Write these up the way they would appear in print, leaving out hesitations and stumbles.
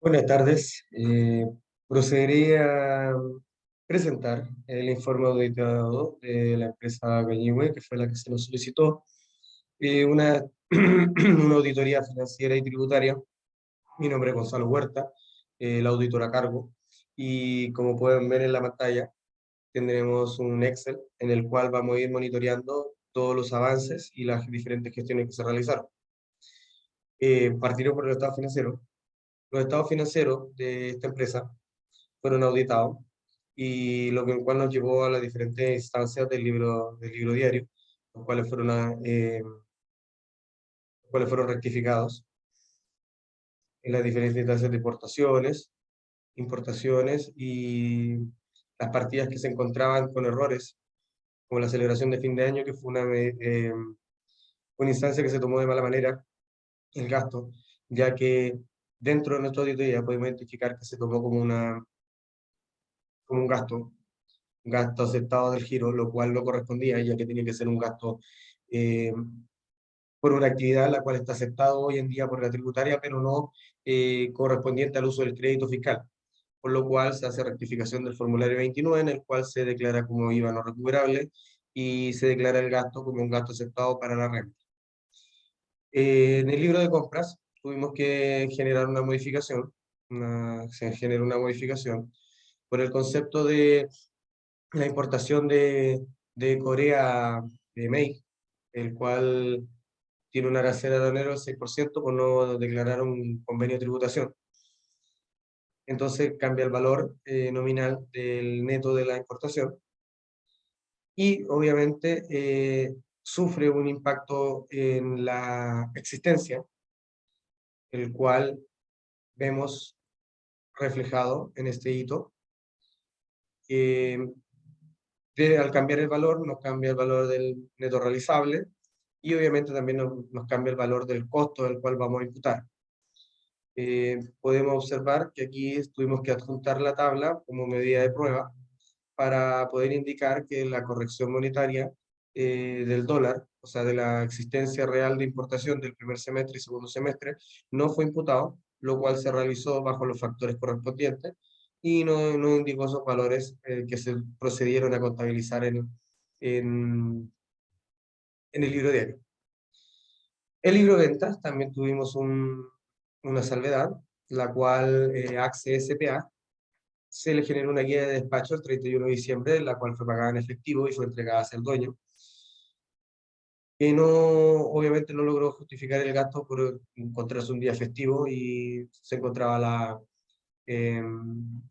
Buenas tardes. Procederé a presentar el informe auditado de la empresa Gañihue, que fue la que se nos solicitó una, una auditoría financiera y tributaria. Mi nombre es Gonzalo Huerta, el auditor a cargo, y como pueden ver en la pantalla, tendremos un Excel en el cual vamos a ir monitoreando todos los avances y las diferentes gestiones que se realizaron. Partiré por el estado financiero. Los estados financieros de esta empresa fueron auditados y lo que en cual nos llevó a las diferentes instancias del libro diario, los cuales fueron rectificados en las diferentes instancias de exportaciones, importaciones y las partidas que se encontraban con errores, como la celebración de fin de año, que fue una instancia que se tomó de mala manera el gasto, ya que dentro de nuestra auditoría podemos identificar que se tomó como un gasto aceptado del giro, lo cual no correspondía, ya que tenía que ser un gasto eh, por una actividad la cual está aceptado hoy en día por la tributaria, pero no correspondiente al uso del crédito fiscal, por lo cual se hace rectificación del formulario 29, en el cual se declara como IVA no recuperable y se declara el gasto como un gasto aceptado para la renta. En el libro de compras tuvimos que generar una modificación, se generó una modificación por el concepto de la importación de Corea de May, el cual tiene una arancel aduanero del 6% por no declarar un convenio de tributación. Entonces cambia el valor nominal del neto de la importación y obviamente sufre un impacto en la existencia, el cual vemos reflejado en este hito. Al cambiar el valor, nos cambia el valor del neto realizable y obviamente también nos cambia el valor del costo del cual vamos a imputar. Podemos observar que aquí tuvimos que adjuntar la tabla como medida de prueba para poder indicar que la corrección monetaria del dólar, o sea, de la existencia real de importación del primer semestre y segundo semestre, no fue imputado, lo cual se realizó bajo los factores correspondientes y no indicó esos valores que se procedieron a contabilizar en, en el libro diario. El libro de ventas también tuvimos una salvedad, la cual AXE S.p.A. se le generó una guía de despacho el 31 de diciembre, la cual fue pagada en efectivo y fue entregada hacia el dueño, que no, obviamente no logró justificar el gasto por encontrarse un día festivo y se encontraba eh,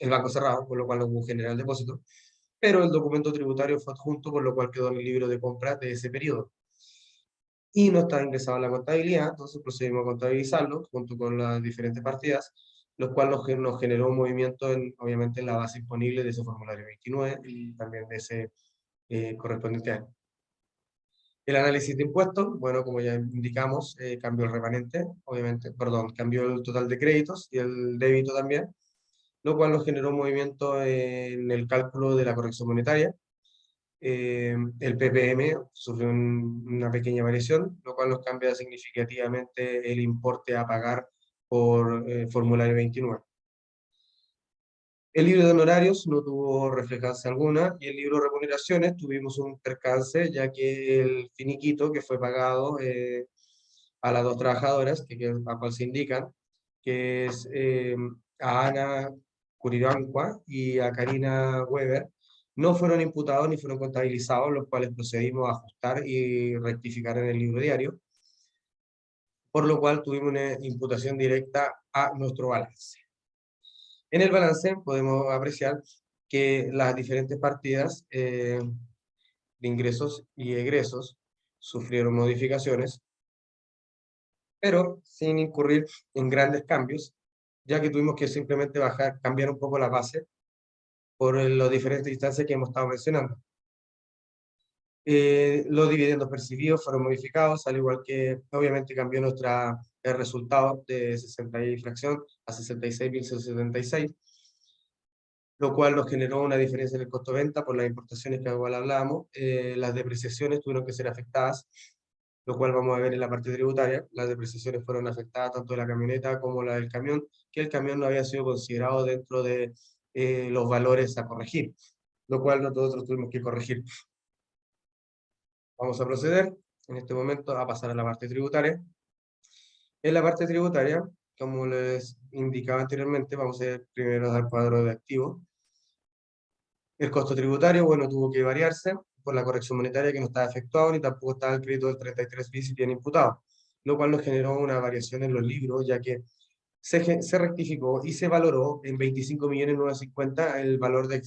el banco cerrado, por lo cual no hubo general depósito, pero el documento tributario fue adjunto, por lo cual quedó en el libro de compras de ese periodo. Y no estaba ingresado en la contabilidad, entonces procedimos a contabilizarlo junto con las diferentes partidas, lo cual nos generó un movimiento obviamente en la base disponible de ese formulario 29 y también de ese correspondiente año. El análisis de impuestos, bueno, como ya indicamos, cambió el remanente, obviamente, perdón, cambió el total de créditos y el débito también, lo cual nos generó un movimiento en el cálculo de la corrección monetaria. El ppm sufrió una pequeña variación, lo cual nos cambia significativamente el importe a pagar por formulario 29. El libro de honorarios no tuvo reflejancia alguna y el libro de remuneraciones tuvimos un percance, ya que el finiquito que fue pagado a las dos trabajadoras, a cual se indican, que es a Ana Curibancua y a Karina Weber, no fueron imputados ni fueron contabilizados, los cuales procedimos a ajustar y rectificar en el libro diario, por lo cual tuvimos una imputación directa a nuestro balance. En el balance podemos apreciar que las diferentes partidas de ingresos y egresos sufrieron modificaciones, pero sin incurrir en grandes cambios, ya que tuvimos que simplemente cambiar un poco la base por las diferentes instancias que hemos estado mencionando. Los dividendos percibidos fueron modificados, al igual que obviamente cambió el resultado de 60 y fracción a 66.176, lo cual nos generó una diferencia en el costo de venta por las importaciones que igual hablábamos. Las depreciaciones tuvieron que ser afectadas lo cual vamos a ver en la parte tributaria. Las depreciaciones fueron afectadas tanto de la camioneta como la del camión, que el camión no había sido considerado dentro de los valores a corregir, lo cual nosotros tuvimos que corregir. Vamos a proceder en este momento a pasar a la parte tributaria. En la parte tributaria, como les indicaba anteriormente, vamos a ver primero al cuadro de activos. El costo tributario, bueno, tuvo que variarse por la corrección monetaria que no estaba efectuado, ni tampoco estaba el crédito del 33 bis y bien imputado, lo cual nos generó una variación en los libros, ya que se rectificó y se valoró en 25.950.000 el valor de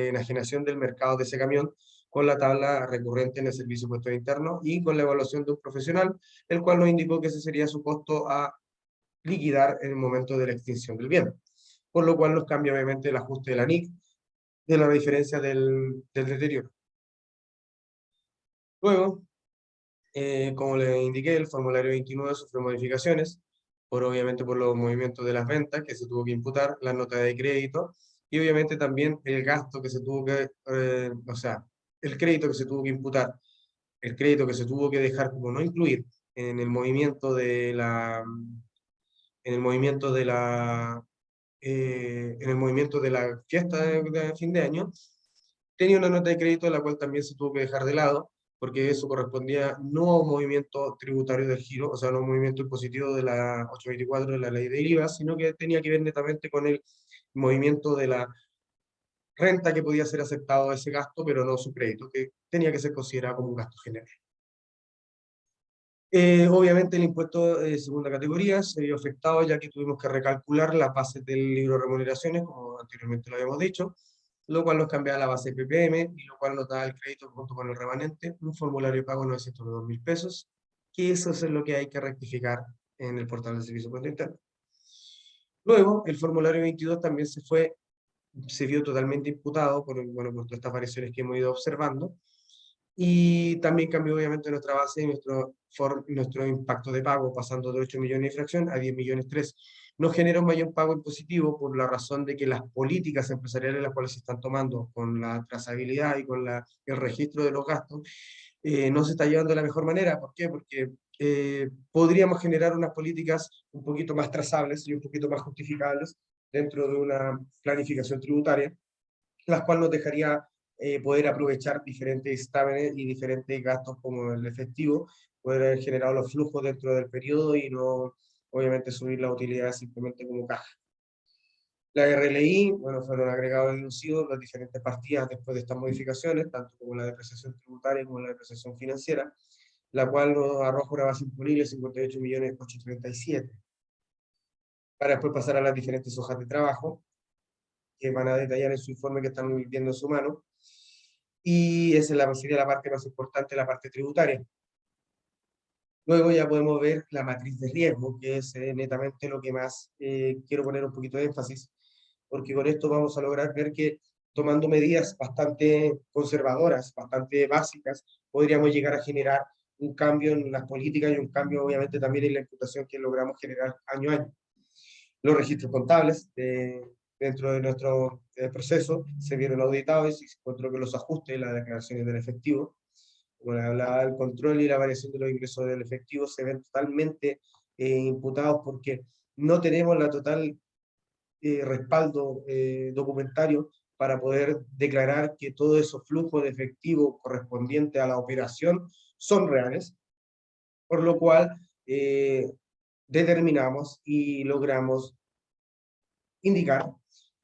enajenación del mercado de ese camión, con la tabla recurrente en el servicio de impuestos internos y con la evaluación de un profesional, el cual nos indicó que ese sería su costo a liquidar en el momento de la extinción del bien. Por lo cual nos cambia obviamente el ajuste de la NIC, de la diferencia del deterioro. Luego, como les indiqué, el formulario 29 sufrió modificaciones, obviamente por los movimientos de las ventas que se tuvo que imputar, la nota de crédito, y obviamente también el gasto que se tuvo que, o sea, el crédito que se tuvo que imputar, el crédito que se tuvo que dejar como no incluir en el movimiento de la, en el movimiento de la, en el movimiento de la fiesta de fin de año, tenía una nota de crédito la cual también se tuvo que dejar de lado, porque eso correspondía no a un movimiento tributario del giro, o sea, no a un movimiento impositivo de la 824 de la ley de IVA, sino que tenía que ver netamente con el movimiento de la renta que podía ser aceptado ese gasto, pero no su crédito, que tenía que ser considerado como un gasto general. Obviamente el impuesto de segunda categoría se vio afectado ya que tuvimos que recalcular las bases del libro de remuneraciones, como anteriormente lo habíamos dicho, lo cual nos cambia la base PPM y lo cual nos da el crédito junto con el remanente, un formulario de pago de 902.000 pesos, que eso es lo que hay que rectificar en el portal del Servicio de Impuesto Interno. Luego, el formulario 22 también se vio totalmente imputado bueno, por todas estas variaciones que hemos ido observando, y también cambió obviamente nuestra base y nuestro impacto de pago, pasando de 8 millones de fracción a 10 millones 3. Nos genera un mayor pago impositivo por la razón de que las políticas empresariales las cuales se están tomando con la trazabilidad y con el registro de los gastos no se está llevando de la mejor manera. ¿Por qué? Porque podríamos generar unas políticas un poquito más trazables y un poquito más justificables dentro de una planificación tributaria, las cuales nos dejaría poder aprovechar diferentes estámenes y diferentes gastos como el efectivo, poder haber generado los flujos dentro del periodo y no, obviamente, subir la utilidad simplemente como caja. La RLI, bueno, fueron agregados y deducidos las diferentes partidas después de estas modificaciones, tanto como la depreciación tributaria como la depreciación financiera, la cual nos arroja una base imponible de 58.837.000, para después pasar a las diferentes hojas de trabajo, que van a detallar en su informe que están viendo en su mano, y esa sería la parte más importante, la parte tributaria. Luego ya podemos ver la matriz de riesgo, que es netamente lo que más quiero poner un poquito de énfasis, porque con esto vamos a lograr ver que tomando medidas bastante conservadoras, bastante básicas, podríamos llegar a generar un cambio en las políticas y un cambio obviamente también en la imputación que logramos generar año a año. Los registros contables dentro de nuestro proceso se vieron auditados y se encontró que los ajustes y las declaraciones del efectivo, como les hablaba, el control y la variación de los ingresos del efectivo se ven totalmente imputados porque no tenemos la total respaldo documentario para poder declarar que todos esos flujos de efectivo correspondientes a la operación son reales, por lo cual determinamos y logramos indicar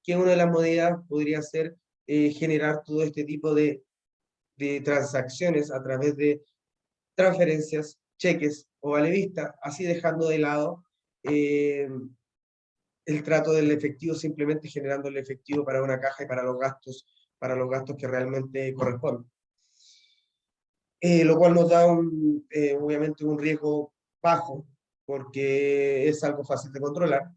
que una de las modalidades podría ser generar todo este tipo de transacciones a través de transferencias, cheques o vale vista, así dejando de lado el trato del efectivo, simplemente generando el efectivo para una caja y para los gastos que realmente corresponden. Lo cual nos da obviamente un riesgo bajo, porque es algo fácil de controlar.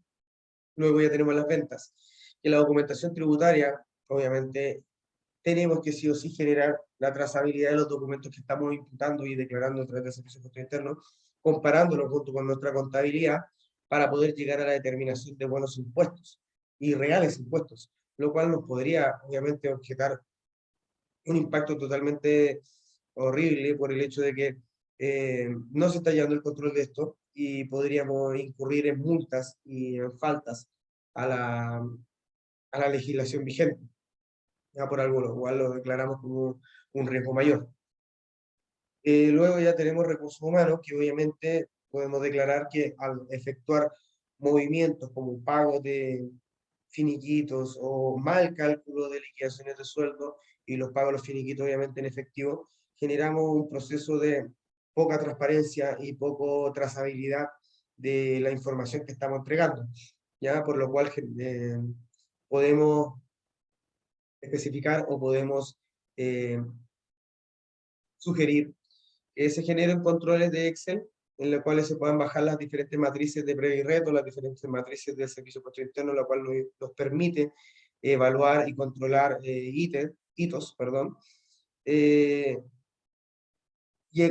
Luego ya tenemos las ventas. En la documentación tributaria, obviamente, tenemos que sí o sí generar la trazabilidad de los documentos que estamos imputando y declarando a través del Servicio de Impuestos Internos, comparándolo junto con nuestra contabilidad, para poder llegar a la determinación de buenos impuestos y reales impuestos, lo cual nos podría, obviamente, objetar un impacto totalmente horrible por el hecho de que no se está llevando el control de esto y podríamos incurrir en multas y en faltas a la legislación vigente. Ya por algo, lo cual lo declaramos como un riesgo mayor. Luego ya tenemos recursos humanos, que obviamente podemos declarar que al efectuar movimientos como pago de finiquitos o mal cálculo de liquidaciones de sueldo y los pagos de los finiquitos obviamente en efectivo, generamos un proceso de poca transparencia y poco trazabilidad de la información que estamos entregando, ¿ya? Por lo cual podemos especificar o podemos eh, sugerir que se generen controles de Excel en los cuales se puedan bajar las diferentes matrices de Previa y Reto, las diferentes matrices del servicio puesto interno, lo cual nos permite evaluar y controlar hitos, perdón. Y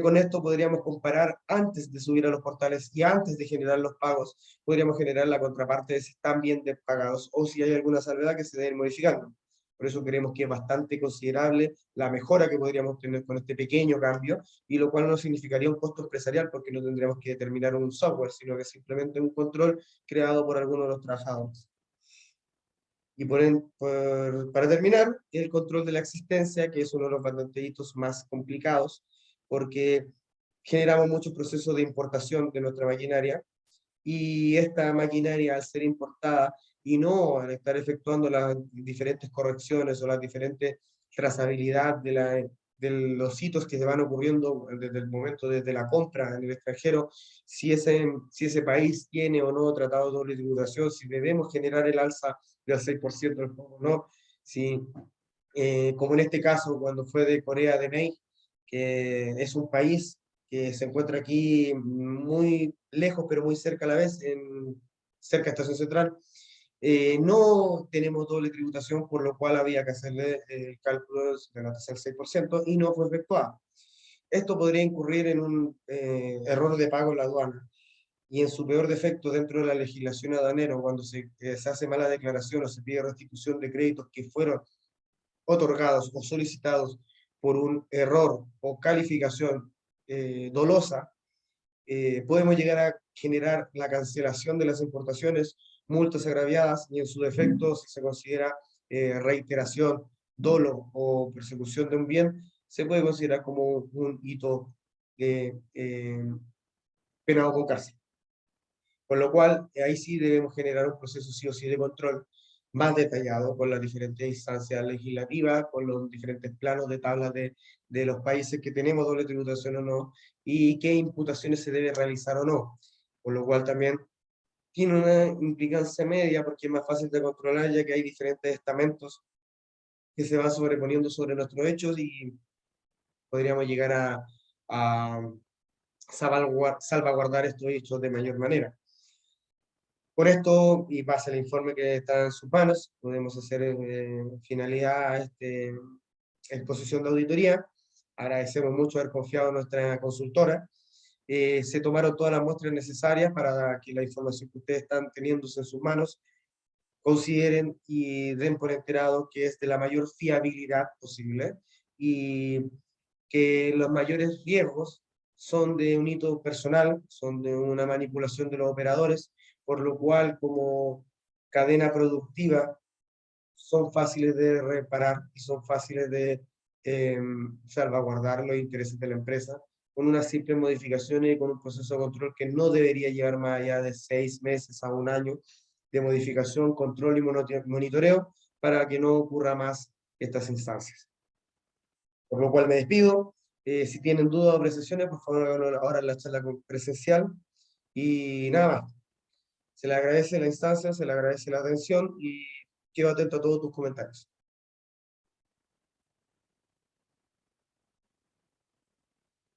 con esto podríamos comparar antes de subir a los portales y antes de generar los pagos, podríamos generar la contraparte de si están bien pagados o si hay alguna salvedad que se deben modificando. Por eso creemos que es bastante considerable la mejora que podríamos tener con este pequeño cambio, y lo cual no significaría un costo empresarial porque no tendríamos que determinar un software, sino que simplemente un control creado por alguno de los trabajadores. Y para terminar, el control de la existencia, que es uno de los bastantes más complicados, porque generamos muchos procesos de importación de nuestra maquinaria, y esta maquinaria, al ser importada y no al estar efectuando las diferentes correcciones o las diferentes trazabilidad de los hitos que se van ocurriendo desde el momento, desde la compra en el extranjero, si ese país tiene o no tratado de doble tributación, si debemos generar el alza del 6% o no, si, como en este caso, cuando fue de Corea de May, que es un país que se encuentra aquí muy lejos, pero muy cerca a la vez, cerca de Estación Central. No tenemos doble tributación, por lo cual había que hacerle el cálculo de la tasa del 6% y no fue efectuado. Esto podría incurrir en un error de pago en la aduana, y en su peor defecto dentro de la legislación aduanera, cuando se hace mala declaración o se pide restitución de créditos que fueron otorgados o solicitados por un error o calificación dolosa, podemos llegar a generar la cancelación de las importaciones, multas agraviadas, y en su defecto, si se considera reiteración, dolo o persecución de un bien, se puede considerar como un hito penado con cárcel. Con lo cual, ahí sí debemos generar un proceso sí o sí de control más detallado con las diferentes instancias legislativas, con los diferentes planos de tablas de los países que tenemos doble tributación o no, y qué imputaciones se debe realizar o no. Con lo cual también tiene una implicancia media porque es más fácil de controlar, ya que hay diferentes estamentos que se van sobreponiendo sobre nuestros hechos y podríamos llegar a salvaguardar estos hechos de mayor manera. Por esto, y base al informe que está en sus manos, podemos hacer finalidad a esta exposición de auditoría. Agradecemos mucho haber confiado en nuestra consultora. Se tomaron todas las muestras necesarias para que la información que ustedes están teniendo en sus manos consideren y den por enterado que es de la mayor fiabilidad posible, y que los mayores riesgos son de un hito personal, son de una manipulación de los operadores, por lo cual como cadena productiva son fáciles de reparar y son fáciles de salvaguardar los intereses de la empresa con unas simples modificaciones y con un proceso de control que no debería llevar más allá de 6 meses a un año de modificación, control y monitoreo para que no ocurra más estas instancias. Por lo cual me despido. Si tienen dudas o apreciaciones, por favor háganlo ahora en la charla presencial. Y nada más. Se le agradece la instancia, se le agradece la atención y quedo atento a todos tus comentarios.